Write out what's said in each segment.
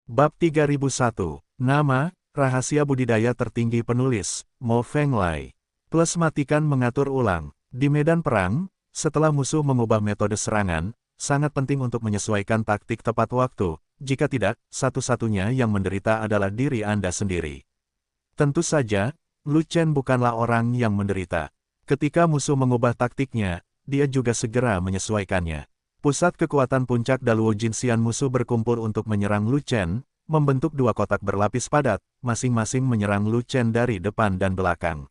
Bab 3001. Nama, rahasia budidaya tertinggi penulis, Mo Fenglai. Plus matikan mengatur ulang. Di medan perang, setelah musuh mengubah metode serangan, sangat penting untuk menyesuaikan taktik tepat waktu. Jika tidak, satu-satunya yang menderita adalah diri Anda sendiri. Tentu saja, Lu Chen bukanlah orang yang menderita. Ketika musuh mengubah taktiknya, dia juga segera menyesuaikannya. Pusat kekuatan puncak Daluo Jinxian musuh berkumpul untuk menyerang Lu Chen, membentuk dua kotak berlapis padat, masing-masing menyerang Lu Chen dari depan dan belakang.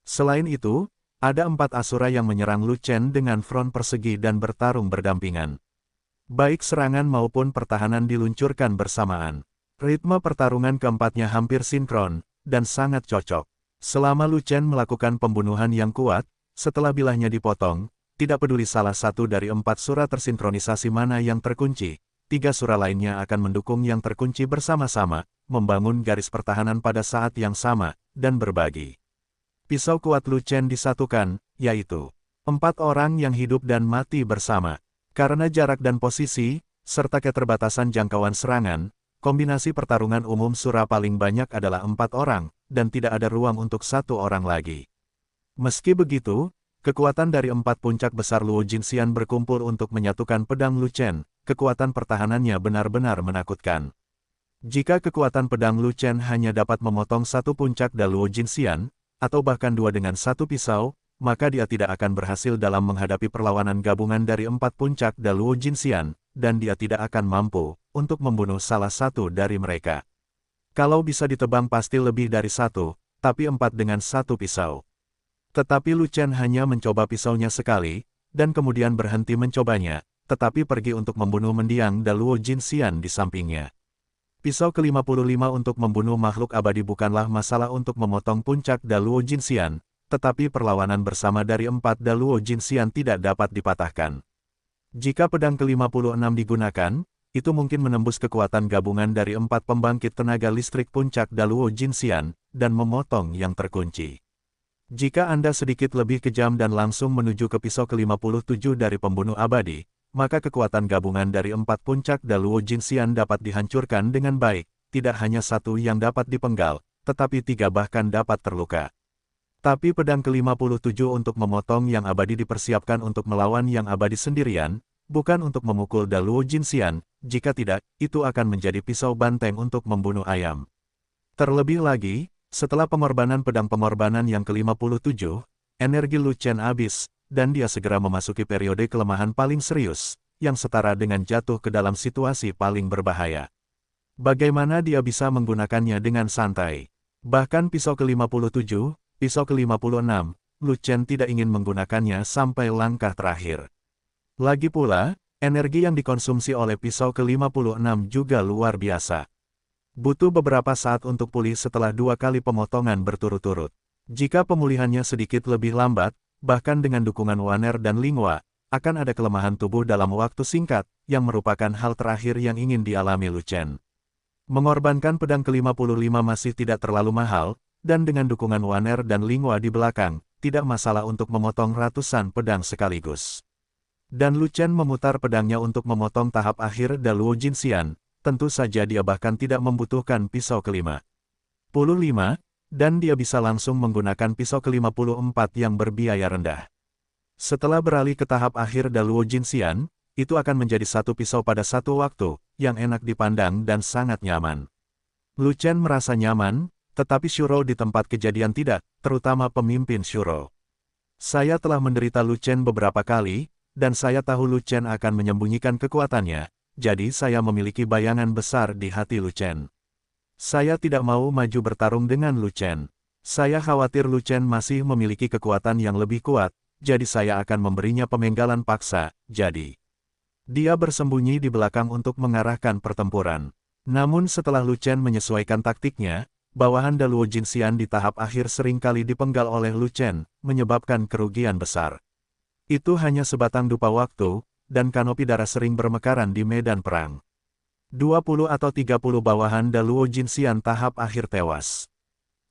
Selain itu, ada 4 asura yang menyerang Lu Chen dengan front persegi dan bertarung berdampingan. Baik serangan maupun pertahanan diluncurkan bersamaan. Ritme pertarungan keempatnya hampir sinkron, dan sangat cocok. Selama Lu Chen melakukan pembunuhan yang kuat, setelah bilahnya dipotong, tidak peduli salah satu dari 4 sura tersinkronisasi mana yang terkunci, 3 sura lainnya akan mendukung yang terkunci bersama-sama, membangun garis pertahanan pada saat yang sama, dan berbagi. Pisau kuat Lu Chen disatukan, yaitu 4 orang yang hidup dan mati bersama. Karena jarak dan posisi, serta keterbatasan jangkauan serangan, kombinasi pertarungan umum sura paling banyak adalah 4 orang, dan tidak ada ruang untuk 1 orang lagi. Meski begitu, kekuatan dari 4 puncak besar Luo Jinxian berkumpul untuk menyatukan pedang Lu Chen, kekuatan pertahanannya benar-benar menakutkan. Jika kekuatan pedang Lu Chen hanya dapat memotong 1 puncak Daluo Jinxian, atau bahkan 2 dengan 1 pisau, maka dia tidak akan berhasil dalam menghadapi perlawanan gabungan dari 4 puncak Daluo Jinxian, dan dia tidak akan mampu untuk membunuh salah satu dari mereka. Kalau bisa ditebang pasti lebih dari 1, tapi 4 dengan 1 pisau. Tetapi Lu Chen hanya mencoba pisaunya sekali, dan kemudian berhenti mencobanya, tetapi pergi untuk membunuh mendiang Daluo Jinxian di sampingnya. Pisau ke-55 untuk membunuh makhluk abadi bukanlah masalah untuk memotong puncak Daluo Jinxian, tetapi perlawanan bersama dari 4 Daluo Jinxian tidak dapat dipatahkan. Jika pedang ke-56 digunakan, itu mungkin menembus kekuatan gabungan dari 4 pembangkit tenaga listrik puncak Daluo Jinxian, dan memotong yang terkunci. Jika Anda sedikit lebih kejam dan langsung menuju ke pisau ke-57 dari pembunuh abadi, maka kekuatan gabungan dari 4 puncak Daluo Jinxian dapat dihancurkan dengan baik, tidak hanya 1 yang dapat dipenggal, tetapi 3 bahkan dapat terluka. Tapi pedang ke-57 untuk memotong yang abadi dipersiapkan untuk melawan yang abadi sendirian, bukan untuk memukul Daluo Jinxian, jika tidak, itu akan menjadi pisau banteng untuk membunuh ayam. Terlebih lagi, setelah pengorbanan pedang pengorbanan yang ke-57, energi Lu Chen habis, dan dia segera memasuki periode kelemahan paling serius, yang setara dengan jatuh ke dalam situasi paling berbahaya. Bagaimana dia bisa menggunakannya dengan santai? Bahkan pisau ke-57, pisau ke-56, Lu Chen tidak ingin menggunakannya sampai langkah terakhir. Lagi pula, energi yang dikonsumsi oleh pisau ke-56 juga luar biasa. Butuh beberapa saat untuk pulih setelah 2 kali pemotongan berturut-turut. Jika pemulihannya sedikit lebih lambat, bahkan dengan dukungan Waner dan Linghua, akan ada kelemahan tubuh dalam waktu singkat, yang merupakan hal terakhir yang ingin dialami Lu Chen. Mengorbankan pedang ke-55 masih tidak terlalu mahal, dan dengan dukungan Waner dan Linghua di belakang, tidak masalah untuk memotong ratusan pedang sekaligus. Dan Lu Chen memutar pedangnya untuk memotong tahap akhir Daluo Jinxian, tentu saja dia bahkan tidak membutuhkan pisau ke-55, dan dia bisa langsung menggunakan pisau ke-54 yang berbiaya rendah. Setelah beralih ke tahap akhir Daluo Jinxian, itu akan menjadi 1 pisau pada 1 waktu, yang enak dipandang dan sangat nyaman. Lu Chen merasa nyaman, tetapi Shuro di tempat kejadian tidak, terutama pemimpin Shuro. Saya telah menderita Lu Chen beberapa kali, dan saya tahu Lu Chen akan menyembunyikan kekuatannya, jadi saya memiliki bayangan besar di hati Lu Chen. Saya tidak mau maju bertarung dengan Lu Chen. Saya khawatir Lu Chen masih memiliki kekuatan yang lebih kuat, jadi saya akan memberinya pemenggalan paksa, jadi. Dia bersembunyi di belakang untuk mengarahkan pertempuran. Namun setelah Lu Chen menyesuaikan taktiknya, bawahan Daluo Jinxian di tahap akhir seringkali dipenggal oleh Lu Chen, menyebabkan kerugian besar. Itu hanya sebatang dupa waktu, dan kanopi darah sering bermekaran di medan perang. 20 atau 30 bawahan Daluo Jinxian tahap akhir tewas.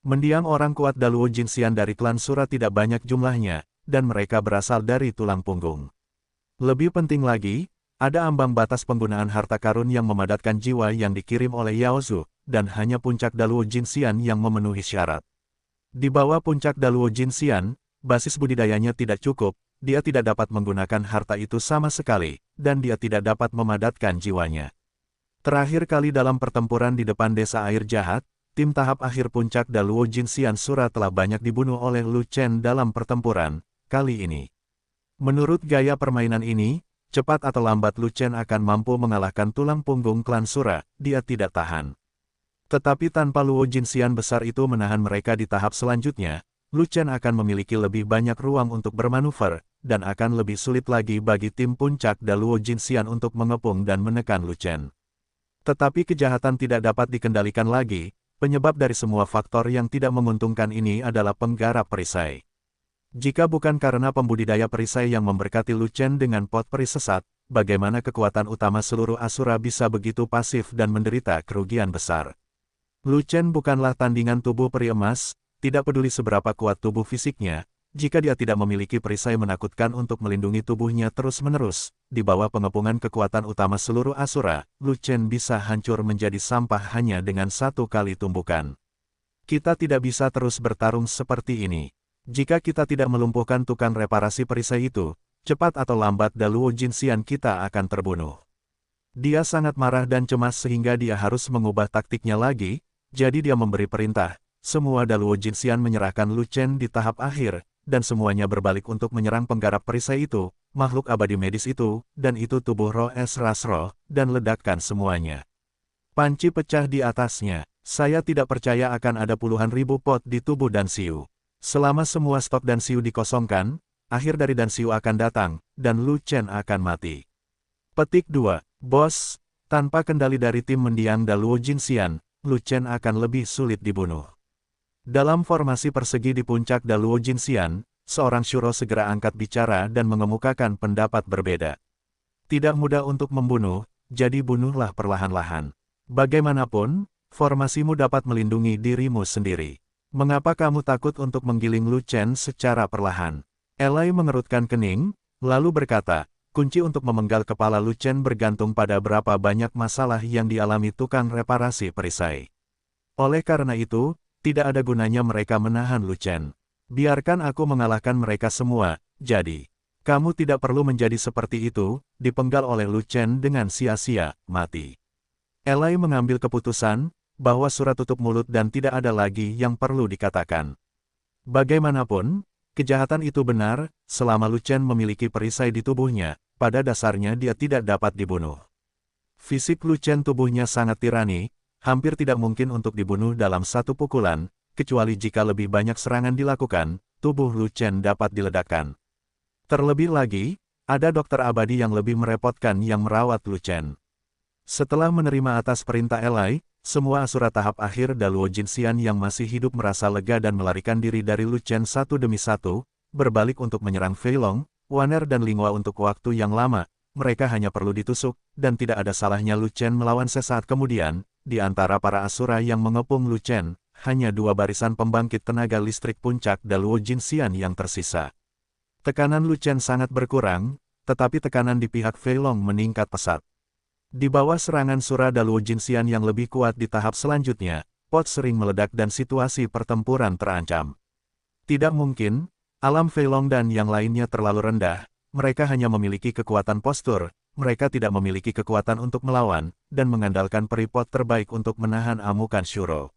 Mendiang orang kuat Daluo Jinxian dari klan Sura tidak banyak jumlahnya, dan mereka berasal dari tulang punggung. Lebih penting lagi, Ada ambang batas penggunaan harta karun yang memadatkan jiwa yang dikirim oleh Yao Zu, dan hanya puncak Daluo Jinxian yang memenuhi syarat. Di bawah puncak Daluo Jinxian, basis budidayanya tidak cukup, dia tidak dapat menggunakan harta itu sama sekali, dan dia tidak dapat memadatkan jiwanya. Terakhir kali dalam pertempuran di depan desa air jahat, tim tahap akhir puncak Daluo Jinxian Sura telah banyak dibunuh oleh Lu Chen dalam pertempuran kali ini. Menurut gaya permainan ini, cepat atau lambat Lu Chen akan mampu mengalahkan tulang punggung klan Sura, dia tidak tahan. Tetapi tanpa Luo Jinxian besar itu menahan mereka di tahap selanjutnya, Lu Chen akan memiliki lebih banyak ruang untuk bermanuver, dan akan lebih sulit lagi bagi tim puncak Daluo Jinxian untuk mengepung dan menekan Lu Chen. Tetapi kejahatan tidak dapat dikendalikan lagi, penyebab dari semua faktor yang tidak menguntungkan ini adalah penggarap perisai. Jika bukan karena pembudidaya perisai yang memberkati Lu Chen dengan pot peri sesat, bagaimana kekuatan utama seluruh Asura bisa begitu pasif dan menderita kerugian besar? Lu Chen bukanlah tandingan tubuh peri emas, tidak peduli seberapa kuat tubuh fisiknya, jika dia tidak memiliki perisai menakutkan untuk melindungi tubuhnya terus-menerus, di bawah pengepungan kekuatan utama seluruh Asura, Lu Chen bisa hancur menjadi sampah hanya dengan satu kali tumbukan. Kita tidak bisa terus bertarung seperti ini. Jika kita tidak melumpuhkan tukang reparasi perisai itu, cepat atau lambat Daluo Jinxian kita akan terbunuh. Dia sangat marah dan cemas sehingga dia harus mengubah taktiknya lagi, jadi dia memberi perintah, semua Daluo Jinxian menyerahkan Lu Chen di tahap akhir, dan semuanya berbalik untuk menyerang penggarap perisai itu, makhluk abadi medis itu, dan itu tubuh roh es ras roh, dan ledakkan semuanya. Panci pecah di atasnya, saya tidak percaya akan ada puluhan ribu pot di tubuh Dan Xiu. Selama semua stok Dan Xiu dikosongkan, akhir dari Dan Xiu akan datang, dan Lu Chen akan mati. Petik 2. Bos, tanpa kendali dari tim mendiang Daluo Jinxian, Lu Chen akan lebih sulit dibunuh. Dalam formasi persegi di puncak Daluo Jinxian, seorang Shuro segera angkat bicara dan mengemukakan pendapat berbeda. Tidak mudah untuk membunuh, jadi bunuhlah perlahan-lahan. Bagaimanapun, formasimu dapat melindungi dirimu sendiri. Mengapa kamu takut untuk menggiling Lu Chen secara perlahan? Elai mengerutkan kening, lalu berkata, kunci untuk memenggal kepala Lu Chen bergantung pada berapa banyak masalah yang dialami tukang reparasi perisai. Oleh karena itu, tidak ada gunanya mereka menahan Lu Chen. Biarkan aku mengalahkan mereka semua, jadi, kamu tidak perlu menjadi seperti itu, dipenggal oleh Lu Chen dengan sia-sia, mati. Elai mengambil keputusan, bahwa surat tutup mulut dan tidak ada lagi yang perlu dikatakan. Bagaimanapun, kejahatan itu benar, selama Lu Chen memiliki perisai di tubuhnya, pada dasarnya dia tidak dapat dibunuh. Fisik Lu Chen tubuhnya sangat tirani, hampir tidak mungkin untuk dibunuh dalam satu pukulan, kecuali jika lebih banyak serangan dilakukan, tubuh Lu Chen dapat diledakkan. Terlebih lagi, ada dokter abadi yang lebih merepotkan yang merawat Lu Chen. Setelah menerima atas perintah Elai, semua Asura tahap akhir Daluo Jinxian yang masih hidup merasa lega dan melarikan diri dari Lu Chen satu demi satu, berbalik untuk menyerang Fei Long, Waner dan Linghua untuk waktu yang lama. Mereka hanya perlu ditusuk, dan tidak ada salahnya Lu Chen melawan sesaat kemudian. Di antara para Asura yang mengepung Lu Chen, hanya dua barisan pembangkit tenaga listrik puncak Daluo Jinxian yang tersisa. Tekanan Lu Chen sangat berkurang, tetapi tekanan di pihak Fei Long meningkat pesat. Di bawah serangan Sura Daluo Jinxian yang lebih kuat di tahap selanjutnya, pot sering meledak dan situasi pertempuran terancam. Tidak mungkin, alam Fei Long dan yang lainnya terlalu rendah, mereka hanya memiliki kekuatan postur, mereka tidak memiliki kekuatan untuk melawan, dan mengandalkan peri pot terbaik untuk menahan amukan Shuro.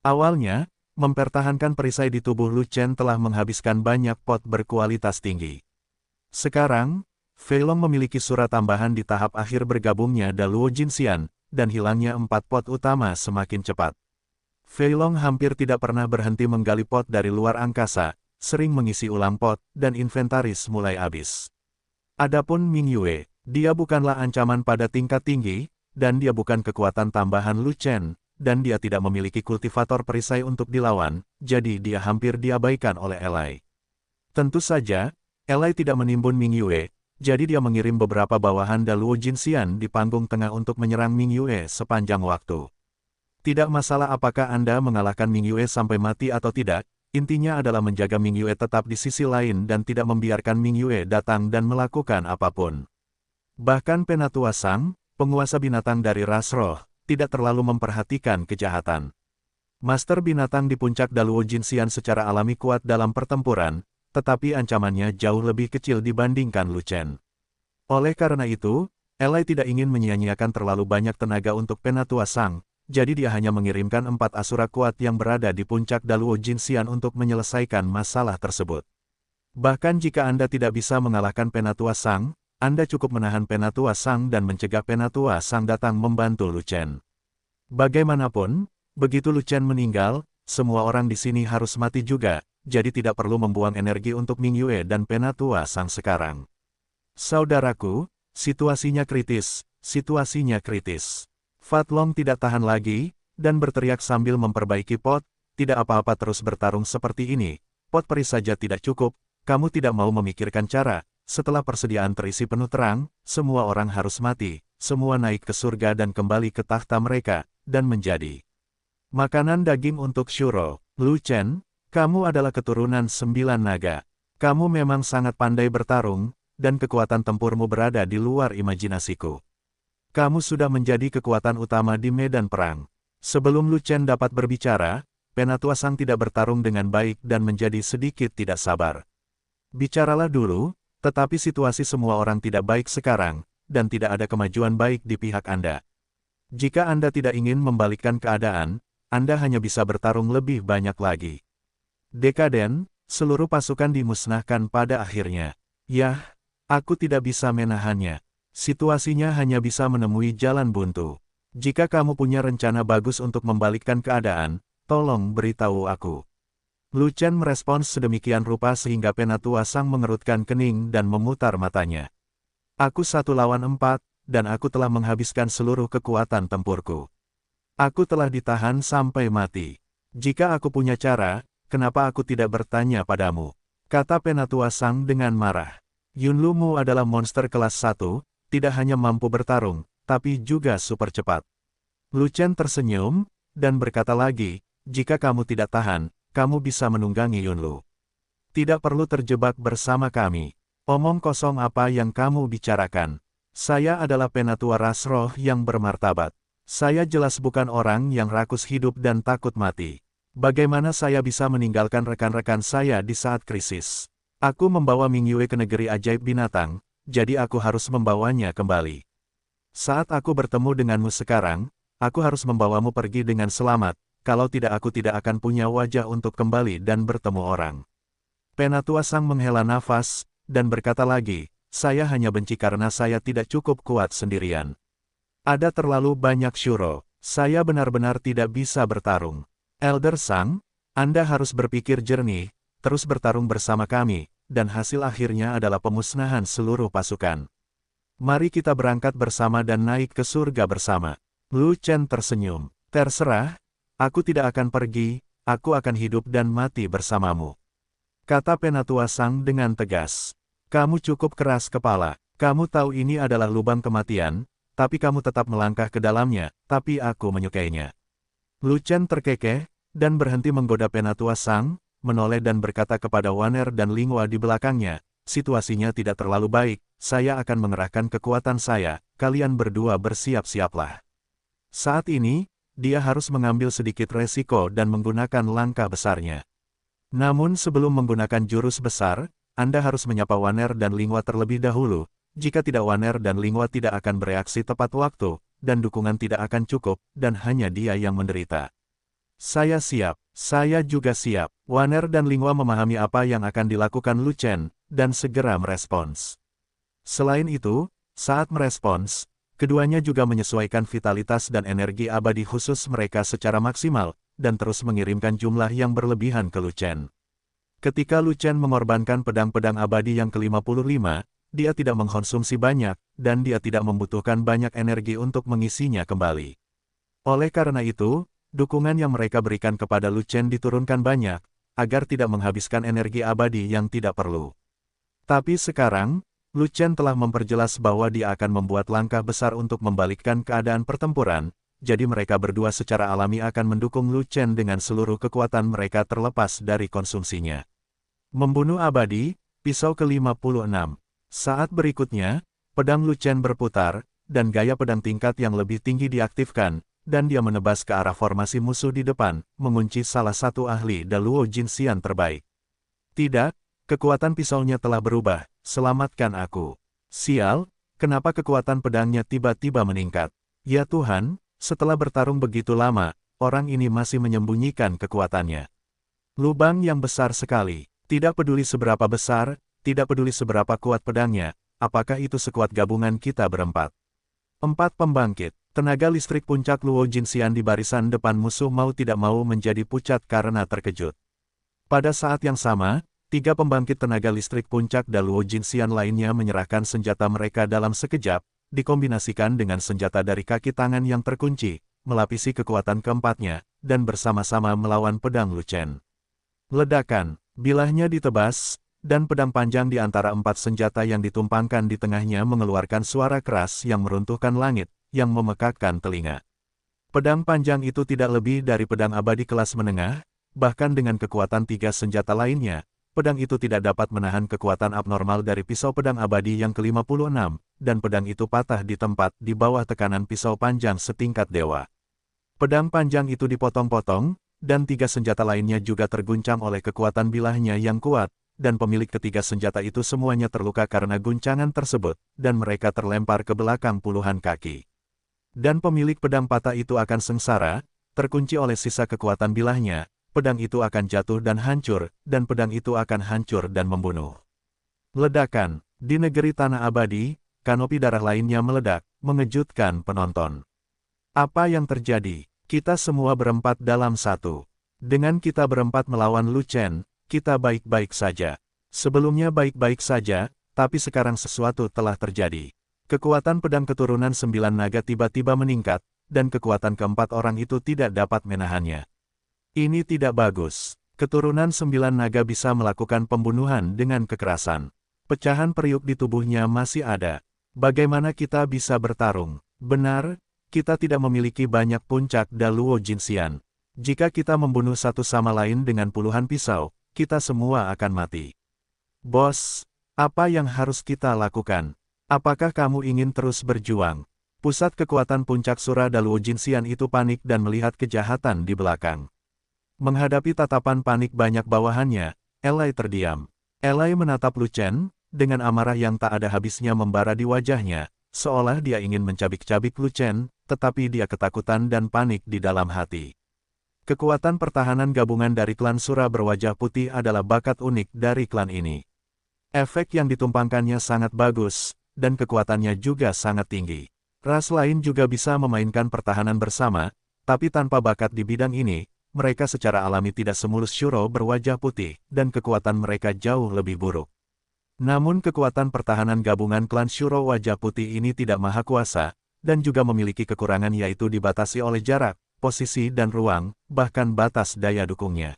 Awalnya, mempertahankan perisai di tubuh Lu Chen telah menghabiskan banyak pot berkualitas tinggi. Sekarang, Fei Long memiliki surat tambahan di tahap akhir bergabungnya Daluo Jinxian, dan hilangnya 4 pot utama semakin cepat. Fei Long hampir tidak pernah berhenti menggali pot dari luar angkasa, sering mengisi ulang pot, dan inventaris mulai habis. Adapun Ming Yue, dia bukanlah ancaman pada tingkat tinggi, dan dia bukan kekuatan tambahan Lu Chen, dan dia tidak memiliki kultivator perisai untuk dilawan, jadi dia hampir diabaikan oleh Elai. Tentu saja, Elai tidak menimbun Ming Yue, jadi dia mengirim beberapa bawahan Daluo Jinxian di panggung tengah untuk menyerang Ming Yue sepanjang waktu. Tidak masalah apakah Anda mengalahkan Ming Yue sampai mati atau tidak, intinya adalah menjaga Ming Yue tetap di sisi lain dan tidak membiarkan Ming Yue datang dan melakukan apapun. Bahkan Penatua Sang, penguasa binatang dari ras roh, tidak terlalu memperhatikan kejahatan. Master binatang di puncak Daluo Jinxian secara alami kuat dalam pertempuran, tetapi ancamannya jauh lebih kecil dibandingkan Lu Chen. Oleh karena itu, Elai tidak ingin menyia-nyiakan terlalu banyak tenaga untuk Penatua Sang, jadi dia hanya mengirimkan 4 asura kuat yang berada di puncak Daluo Jinxian untuk menyelesaikan masalah tersebut. Bahkan jika Anda tidak bisa mengalahkan Penatua Sang, Anda cukup menahan Penatua Sang dan mencegah Penatua Sang datang membantu Lu Chen. Bagaimanapun, begitu Lu Chen meninggal, semua orang di sini harus mati juga, jadi tidak perlu membuang energi untuk Ming Yue dan Penatua Sang sekarang. Saudaraku, situasinya kritis, situasinya kritis. Fat Long tidak tahan lagi, dan berteriak sambil memperbaiki pot, tidak apa-apa terus bertarung seperti ini, pot peri saja tidak cukup, kamu tidak mau memikirkan cara. Setelah persediaan terisi penuh terang, semua orang harus mati, semua naik ke surga dan kembali ke takhta mereka, dan menjadi makanan daging untuk Shuro. Lu Chen, kamu adalah keturunan 9 naga. Kamu memang sangat pandai bertarung, dan kekuatan tempurmu berada di luar imajinasiku. Kamu sudah menjadi kekuatan utama di medan perang. Sebelum Lu Chen dapat berbicara, Penatua Sang tidak bertarung dengan baik dan menjadi sedikit tidak sabar. Bicaralah dulu. Tetapi situasi semua orang tidak baik sekarang, dan tidak ada kemajuan baik di pihak Anda. Jika Anda tidak ingin membalikkan keadaan, Anda hanya bisa bertarung lebih banyak lagi. Dekaden, seluruh pasukan dimusnahkan pada akhirnya. Yah, aku tidak bisa menahannya. Situasinya hanya bisa menemui jalan buntu. Jika kamu punya rencana bagus untuk membalikkan keadaan, tolong beritahu aku. Lu Chen merespons sedemikian rupa sehingga Penatua Sang mengerutkan kening dan memutar matanya. Aku 1 lawan 4, dan aku telah menghabiskan seluruh kekuatan tempurku. Aku telah ditahan sampai mati. Jika aku punya cara, kenapa aku tidak bertanya padamu? Kata Penatua Sang dengan marah. Yunlu Mu adalah monster kelas 1, tidak hanya mampu bertarung, tapi juga super cepat. Lu Chen tersenyum, dan berkata lagi, jika kamu tidak tahan, kamu bisa menunggangi Yunlu. Tidak perlu terjebak bersama kami. Omong kosong apa yang kamu bicarakan. Saya adalah Penatua ras roh yang bermartabat. Saya jelas bukan orang yang rakus hidup dan takut mati. Bagaimana saya bisa meninggalkan rekan-rekan saya di saat krisis? Aku membawa Ming Yue ke negeri ajaib binatang, jadi aku harus membawanya kembali. Saat aku bertemu denganmu sekarang, aku harus membawamu pergi dengan selamat. Kalau tidak aku tidak akan punya wajah untuk kembali dan bertemu orang. Penatua Sang menghela nafas, dan berkata lagi, saya hanya benci karena saya tidak cukup kuat sendirian. Ada terlalu banyak Shuro, saya benar-benar tidak bisa bertarung. Elder Sang, Anda harus berpikir jernih, terus bertarung bersama kami, dan hasil akhirnya adalah pemusnahan seluruh pasukan. Mari kita berangkat bersama dan naik ke surga bersama. Lu Chen tersenyum, terserah. Aku tidak akan pergi, aku akan hidup dan mati bersamamu. Kata Penatua Sang dengan tegas. Kamu cukup keras kepala, kamu tahu ini adalah lubang kematian, tapi kamu tetap melangkah ke dalamnya, tapi aku menyukainya. Lu Chen terkekeh, dan berhenti menggoda Penatua Sang, menoleh dan berkata kepada Waner dan Linghua di belakangnya, situasinya tidak terlalu baik, saya akan mengerahkan kekuatan saya, kalian berdua bersiap-siaplah. Saat ini, dia harus mengambil sedikit resiko dan menggunakan langkah besarnya. Namun sebelum menggunakan jurus besar, Anda harus menyapa Waner dan Linghua terlebih dahulu, jika tidak Waner dan Linghua tidak akan bereaksi tepat waktu, dan dukungan tidak akan cukup, dan hanya dia yang menderita. Saya siap, saya juga siap. Waner dan Linghua memahami apa yang akan dilakukan Lu Chen, dan segera merespons. Selain itu, saat merespons, keduanya juga menyesuaikan vitalitas dan energi abadi khusus mereka secara maksimal, dan terus mengirimkan jumlah yang berlebihan ke Lu Chen. Ketika Lu Chen mengorbankan pedang-pedang abadi yang ke-55, dia tidak mengkonsumsi banyak, dan dia tidak membutuhkan banyak energi untuk mengisinya kembali. Oleh karena itu, dukungan yang mereka berikan kepada Lu Chen diturunkan banyak, agar tidak menghabiskan energi abadi yang tidak perlu. Tapi sekarang, Lu Chen telah memperjelas bahwa dia akan membuat langkah besar untuk membalikkan keadaan pertempuran, jadi mereka berdua secara alami akan mendukung Lu Chen dengan seluruh kekuatan mereka terlepas dari konsumsinya. Membunuh abadi, pisau ke-56. Saat berikutnya, Pedang Lu Chen berputar, dan gaya pedang tingkat yang lebih tinggi diaktifkan, dan dia menebas ke arah formasi musuh di depan, mengunci salah satu ahli Daluo Jinxian terbaik. Tidak, kekuatan pisaunya telah berubah, selamatkan aku. Sial, kenapa kekuatan pedangnya tiba-tiba meningkat? Ya Tuhan, setelah bertarung begitu lama, orang ini masih menyembunyikan kekuatannya. Lubang yang besar sekali, tidak peduli seberapa besar, tidak peduli seberapa kuat pedangnya, apakah itu sekuat gabungan kita berempat. 4 pembangkit, tenaga listrik puncak Luo Jinxian di barisan depan musuh mau tidak mau menjadi pucat karena terkejut. Pada saat yang sama, 3 pembangkit tenaga listrik puncak Daluo Jinxian lainnya menyerahkan senjata mereka dalam sekejap, dikombinasikan dengan senjata dari kaki tangan yang terkunci, melapisi kekuatan keempatnya, dan bersama-sama melawan pedang Lu Chen. Ledakan, bilahnya ditebas, dan pedang panjang di antara 4 senjata yang ditumpangkan di tengahnya mengeluarkan suara keras yang meruntuhkan langit, yang memekakkan telinga. Pedang panjang itu tidak lebih dari pedang abadi kelas menengah, bahkan dengan kekuatan 3 senjata lainnya, pedang itu tidak dapat menahan kekuatan abnormal dari pisau pedang abadi yang ke-56, dan pedang itu patah di tempat di bawah tekanan pisau panjang setingkat dewa. Pedang panjang itu dipotong-potong, dan 3 senjata lainnya juga terguncang oleh kekuatan bilahnya yang kuat, dan pemilik ketiga senjata itu semuanya terluka karena guncangan tersebut, dan mereka terlempar ke belakang puluhan kaki. Dan pemilik pedang patah itu akan sengsara, terkunci oleh sisa kekuatan bilahnya, pedang itu akan jatuh dan hancur, dan pedang itu akan hancur dan membunuh. Ledakan, di negeri tanah abadi, kanopi darah lainnya meledak, mengejutkan penonton. Apa yang terjadi? Kita semua berempat dalam satu. Dengan kita berempat melawan Lu Chen, kita baik-baik saja. Sebelumnya baik-baik saja, tapi sekarang sesuatu telah terjadi. Kekuatan pedang keturunan 9 naga tiba-tiba meningkat, dan kekuatan keempat orang itu tidak dapat menahannya. Ini tidak bagus. Keturunan 9 naga bisa melakukan pembunuhan dengan kekerasan. Pecahan periuk di tubuhnya masih ada. Bagaimana kita bisa bertarung? Benar, kita tidak memiliki banyak puncak Daluo Jinxian. Jika kita membunuh satu sama lain dengan puluhan pisau, kita semua akan mati. Bos, apa yang harus kita lakukan? Apakah kamu ingin terus berjuang? Pusat kekuatan puncak Sura Daluo Jinxian itu panik dan melihat kejahatan di belakang. Menghadapi tatapan panik banyak bawahannya, Elai terdiam. Elai menatap Lu Chen, dengan amarah yang tak ada habisnya membara di wajahnya, seolah dia ingin mencabik-cabik Lu Chen, tetapi dia ketakutan dan panik di dalam hati. Kekuatan pertahanan gabungan dari klan Sura berwajah putih adalah bakat unik dari klan ini. Efek yang ditumpangkannya sangat bagus, dan kekuatannya juga sangat tinggi. Ras lain juga bisa memainkan pertahanan bersama, tapi tanpa bakat di bidang ini, mereka secara alami tidak semulus Shuro berwajah putih, dan kekuatan mereka jauh lebih buruk. Namun kekuatan pertahanan gabungan klan Shuro wajah putih ini tidak maha kuasa, dan juga memiliki kekurangan yaitu dibatasi oleh jarak, posisi dan ruang, bahkan batas daya dukungnya.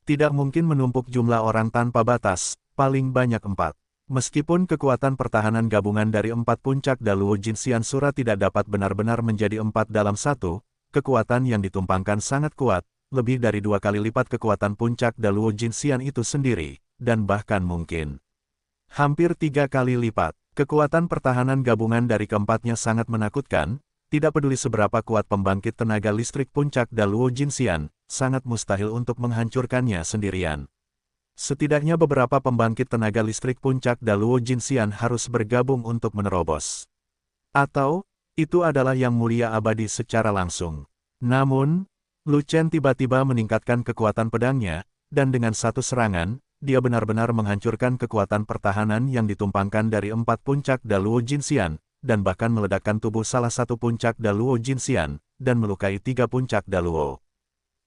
Tidak mungkin menumpuk jumlah orang tanpa batas, paling banyak 4. Meskipun kekuatan pertahanan gabungan dari 4 puncak Daluo Jinxian Sura tidak dapat benar-benar menjadi 4 dalam 1, kekuatan yang ditumpangkan sangat kuat, lebih dari 2 kali lipat kekuatan puncak Daluo Jinxian itu sendiri, dan bahkan mungkin hampir 3 kali lipat. Kekuatan pertahanan gabungan dari keempatnya sangat menakutkan. Tidak peduli seberapa kuat pembangkit tenaga listrik puncak Daluo Jinxian, sangat mustahil untuk menghancurkannya sendirian. Setidaknya beberapa pembangkit tenaga listrik puncak Daluo Jinxian harus bergabung untuk menerobos. Atau, itu adalah yang mulia abadi secara langsung. Namun, Lu Chen tiba-tiba meningkatkan kekuatan pedangnya, dan dengan satu serangan, dia benar-benar menghancurkan kekuatan pertahanan yang ditumpangkan dari 4 puncak Daluo Jinxian, dan bahkan meledakkan tubuh salah satu puncak Daluo Jinxian, dan melukai 3 puncak Daluo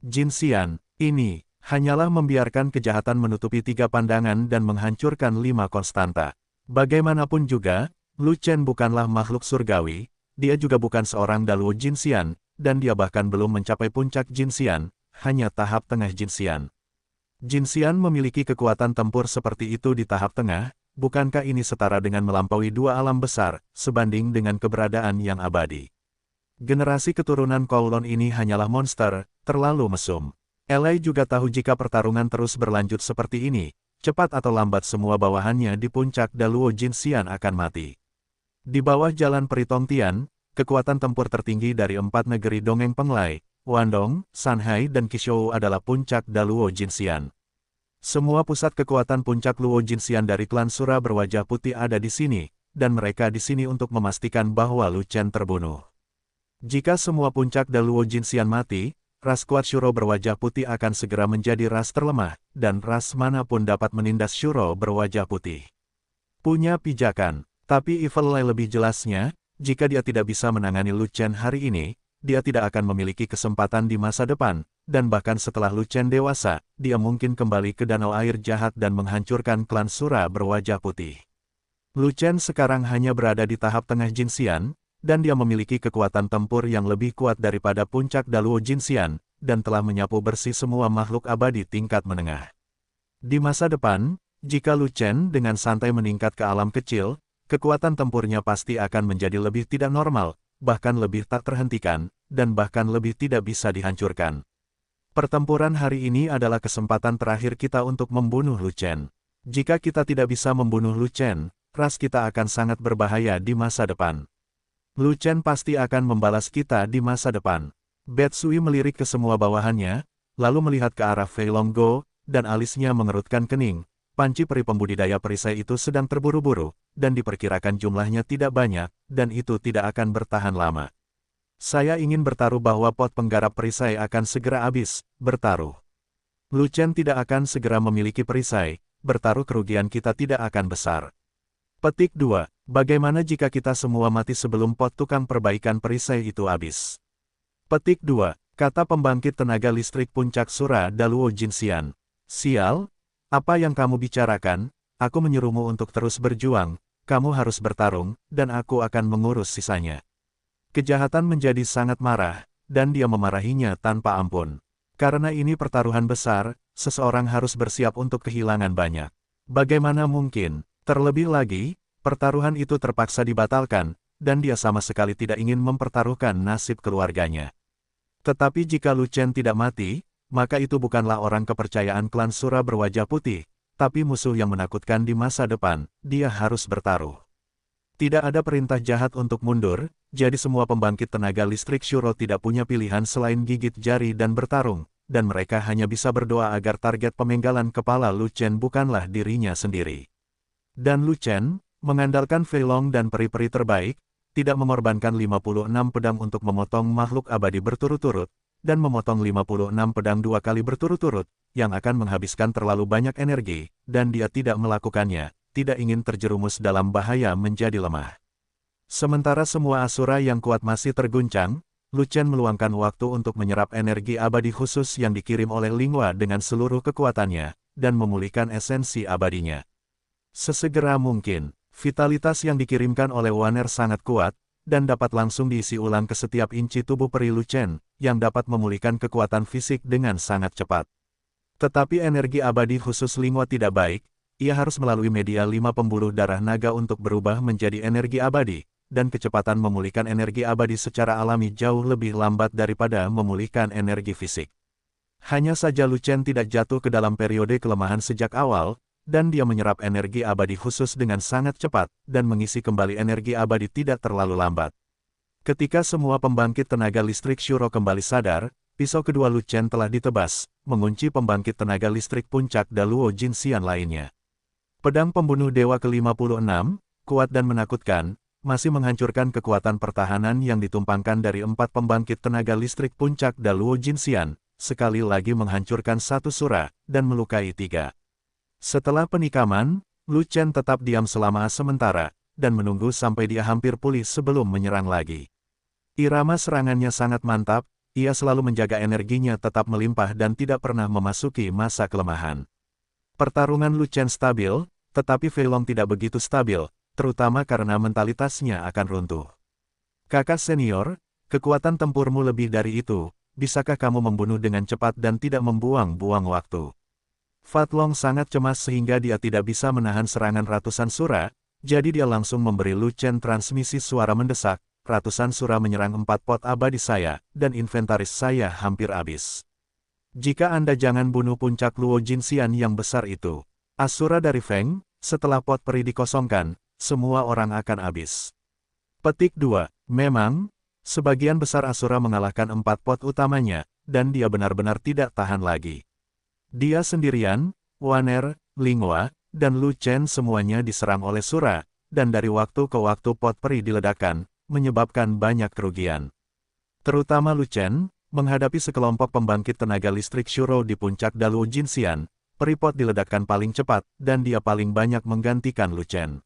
Jinxian. Ini hanyalah membiarkan kejahatan menutupi 3 pandangan dan menghancurkan 5 konstanta. Bagaimanapun juga, Lu Chen bukanlah makhluk surgawi, dia juga bukan seorang Daluo Jinxian, dan dia bahkan belum mencapai puncak Jinxian, hanya tahap tengah Jinxian. Jinxian memiliki kekuatan tempur seperti itu di tahap tengah. Bukankah ini setara dengan melampaui 2 alam besar, sebanding dengan keberadaan yang abadi? Generasi keturunan Kowloon ini hanyalah monster, terlalu mesum. Elai juga tahu jika pertarungan terus berlanjut seperti ini, cepat atau lambat semua bawahannya di puncak Daluo Jinxian akan mati. Di bawah jalan Peri Tongtian, kekuatan tempur tertinggi dari 4 negeri Dongeng Penglai, Wandong, Sanhai dan Qishou adalah puncak Daluo Jinxian. Semua pusat kekuatan puncak Luo Jinxian dari klan Sura berwajah putih ada di sini, dan mereka di sini untuk memastikan bahwa Lu Chen terbunuh. Jika semua puncak Daluo Jinxian mati, ras kuat Shuro berwajah putih akan segera menjadi ras terlemah, dan ras manapun dapat menindas Shuro berwajah putih. Punya pijakan. Tapi Evil Eye lebih jelasnya, jika dia tidak bisa menangani Lu Chen hari ini, dia tidak akan memiliki kesempatan di masa depan, dan bahkan setelah Lu Chen dewasa, dia mungkin kembali ke danau air jahat dan menghancurkan klan Sura berwajah putih. Lu Chen sekarang hanya berada di tahap tengah Jinxian, dan dia memiliki kekuatan tempur yang lebih kuat daripada puncak Daluo Jinxian, dan telah menyapu bersih semua makhluk abadi tingkat menengah. Di masa depan, jika Lu Chen dengan santai meningkat ke alam kecil, kekuatan tempurnya pasti akan menjadi lebih tidak normal, bahkan lebih tak terhentikan, dan bahkan lebih tidak bisa dihancurkan. Pertempuran hari ini adalah kesempatan terakhir kita untuk membunuh Lu Chen. Jika kita tidak bisa membunuh Lu Chen, ras kita akan sangat berbahaya di masa depan. Lu Chen pasti akan membalas kita di masa depan. Betsui melirik ke semua bawahannya, lalu melihat ke arah Fei Longgo, dan alisnya mengerutkan kening. Panci peri pembudidaya perisai itu sedang terburu-buru, dan diperkirakan jumlahnya tidak banyak, dan itu tidak akan bertahan lama. Saya ingin bertaruh bahwa pot penggarap perisai akan segera habis, bertaruh. Lu Chen tidak akan segera memiliki perisai, bertaruh kerugian kita tidak akan besar. Petik 2. Bagaimana jika kita semua mati sebelum pot tukang perbaikan perisai itu habis? Petik 2. Kata pembangkit tenaga listrik puncak Sura Daluo Jinxian. Sial? Apa yang kamu bicarakan? Aku menyuruhmu untuk terus berjuang, kamu harus bertarung, dan aku akan mengurus sisanya. Kejahatan menjadi sangat marah, dan dia memarahinya tanpa ampun. Karena ini pertaruhan besar, seseorang harus bersiap untuk kehilangan banyak. Bagaimana mungkin? Terlebih lagi, pertaruhan itu terpaksa dibatalkan, dan dia sama sekali tidak ingin mempertaruhkan nasib keluarganya. Tetapi jika Lu Chen tidak mati, maka itu bukanlah orang kepercayaan klan Sura berwajah putih, tapi musuh yang menakutkan di masa depan, dia harus bertaruh. Tidak ada perintah jahat untuk mundur, jadi semua pembangkit tenaga listrik Shuro tidak punya pilihan selain gigit jari dan bertarung, dan mereka hanya bisa berdoa agar target pemenggalan kepala Lu Chen bukanlah dirinya sendiri. Dan Lu Chen, mengandalkan Fei Long dan peri-peri terbaik, tidak mengorbankan 56 pedang untuk memotong makhluk abadi berturut-turut, dan memotong 56 pedang 2 kali berturut-turut, yang akan menghabiskan terlalu banyak energi, dan dia tidak melakukannya, tidak ingin terjerumus dalam bahaya menjadi lemah. Sementara semua Asura yang kuat masih terguncang, Lu Chen meluangkan waktu untuk menyerap energi abadi khusus yang dikirim oleh Linghua dengan seluruh kekuatannya, dan memulihkan esensi abadinya. Sesegera mungkin, vitalitas yang dikirimkan oleh Waner sangat kuat, dan dapat langsung diisi ulang ke setiap inci tubuh peri Lu Chen, yang dapat memulihkan kekuatan fisik dengan sangat cepat. Tetapi energi abadi khusus Linghua tidak baik, ia harus melalui media 5 pembuluh darah naga untuk berubah menjadi energi abadi, dan kecepatan memulihkan energi abadi secara alami jauh lebih lambat daripada memulihkan energi fisik. Hanya saja Lu Chen tidak jatuh ke dalam periode kelemahan sejak awal, dan dia menyerap energi abadi khusus dengan sangat cepat, dan mengisi kembali energi abadi tidak terlalu lambat. Ketika semua pembangkit tenaga listrik Shuro kembali sadar, pisau kedua Lu Chen telah ditebas, mengunci pembangkit tenaga listrik puncak Daluo Jinxian lainnya. Pedang pembunuh dewa ke-56, kuat dan menakutkan, masih menghancurkan kekuatan pertahanan yang ditumpangkan dari 4 pembangkit tenaga listrik puncak Daluo Jinxian, sekali lagi menghancurkan 1 Sura, dan melukai 3. Setelah penikaman, Lu Chen tetap diam selama sementara, dan menunggu sampai dia hampir pulih sebelum menyerang lagi. Irama serangannya sangat mantap, ia selalu menjaga energinya tetap melimpah dan tidak pernah memasuki masa kelemahan. Pertarungan Lu Chen stabil, tetapi Fei Long tidak begitu stabil, terutama karena mentalitasnya akan runtuh. Kakak senior, kekuatan tempurmu lebih dari itu, bisakah kamu membunuh dengan cepat dan tidak membuang-buang waktu? Fat Long sangat cemas sehingga dia tidak bisa menahan serangan ratusan Sura, jadi dia langsung memberi Lu Chen transmisi suara mendesak, ratusan Sura menyerang 4 pot abadi saya, dan inventaris saya hampir habis. Jika Anda jangan bunuh puncak Luo Jinxian yang besar itu, Asura dari Feng, setelah pot peri dikosongkan, semua orang akan habis. Petik 2. Memang, sebagian besar Asura mengalahkan 4 pot utamanya, dan dia benar-benar tidak tahan lagi. Dia sendirian, Waner, Lingua, dan Lu Chen semuanya diserang oleh Sura, dan dari waktu ke waktu pot peri diledakkan, menyebabkan banyak kerugian. Terutama Lu Chen, menghadapi sekelompok pembangkit tenaga listrik Shuro di puncak Daluo Jinxian, peri pot diledakkan paling cepat, dan dia paling banyak menggantikan Lu Chen.